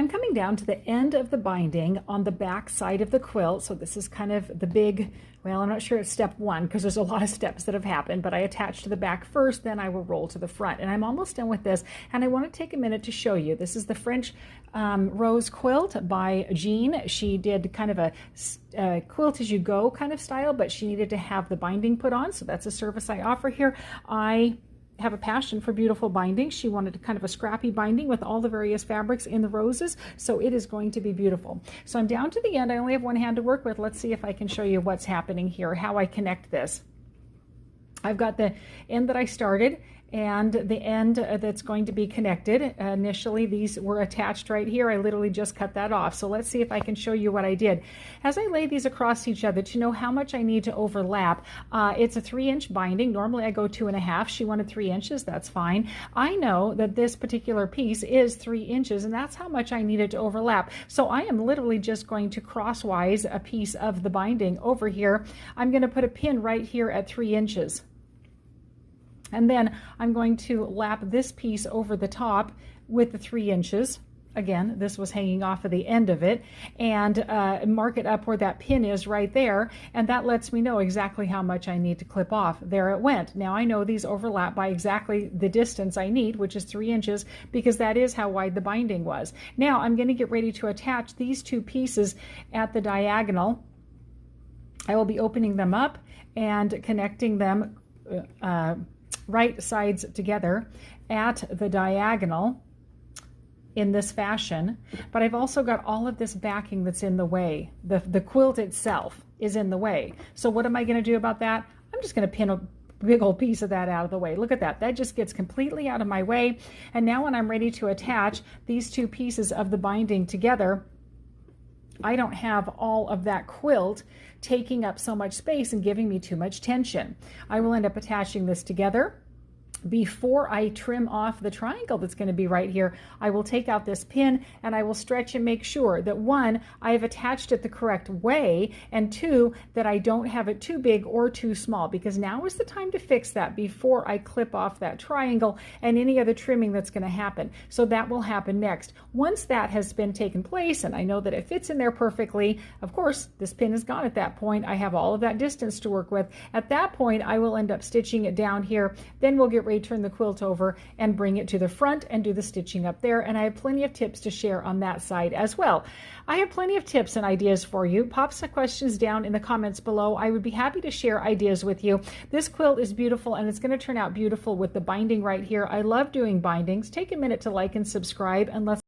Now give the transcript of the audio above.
I'm coming down to the end of the binding on the back side of the quilt. So this is kind of the big, well, I'm not sure it's step one because there's a lot of steps that have happened, but I attach to the back first, then I will roll to the front. And I'm almost done with this, and I want to take a minute to show you. This is the French Rose quilt by Jean. She did kind of a quilt as you go kind of style, but she needed to have the binding put on, so that's a service I offer here. I have a passion for beautiful binding. She wanted kind of a scrappy binding with all the various fabrics in the roses, so it is going to be beautiful. So I'm down to the end. I only have one hand to work with. Let's see if I can show you what's happening here, how I connect this. I've got the end that I started and the end that's going to be connected. Initially, these were attached right here. I literally just cut that off. So let's see if I can show you what I did. As I lay these across each other to know how much I need to overlap, it's a 3-inch binding. Normally I go 2.5. She wanted 3 inches. That's fine. I know that this particular piece is 3 inches, and that's how much I needed to overlap. So I am literally just going to crosswise a piece of the binding over here. I'm going to put a pin right here at 3 inches. And then I'm going to lap this piece over the top with the 3 inches. Again, this was hanging off of the end of it, and mark it up where that pin is right there, and that lets me know exactly how much I need to clip off. There it went. Now I know these overlap by exactly the distance I need, which is 3 inches, because that is how wide the binding was. Now I'm going to get ready to attach these two pieces at the diagonal. I will be opening them up and connecting them right sides together at the diagonal in this fashion, but I've also got all of this backing that's in the way. The quilt itself is in the way. So what am I going to do about that? I'm just going to pin a big old piece of that out of the way. Look at that. That just gets completely out of my way. And now when I'm ready to attach these two pieces of the binding together, I don't have all of that quilt taking up so much space and giving me too much tension. I will end up attaching this together. Before I trim off the triangle that's going to be right here, I will take out this pin and I will stretch and make sure that 1, I have attached it the correct way, and 2, that I don't have it too big or too small, because now is the time to fix that before I clip off that triangle and any other trimming that's going to happen. So that will happen next. Once that has been taken place and I know that it fits in there perfectly, of course, this pin is gone at that point. I have all of that distance to work with. At that point, I will end up stitching it down here. Then we'll get ready to turn the quilt over and bring it to the front and do the stitching up there. And I have plenty of tips to share on that side as well. I have plenty of tips and ideas for you. Pop some questions down in the comments below. I would be happy to share ideas with you. This quilt is beautiful, and it's going to turn out beautiful with the binding right here. I love doing bindings. Take a minute to like and subscribe, and let's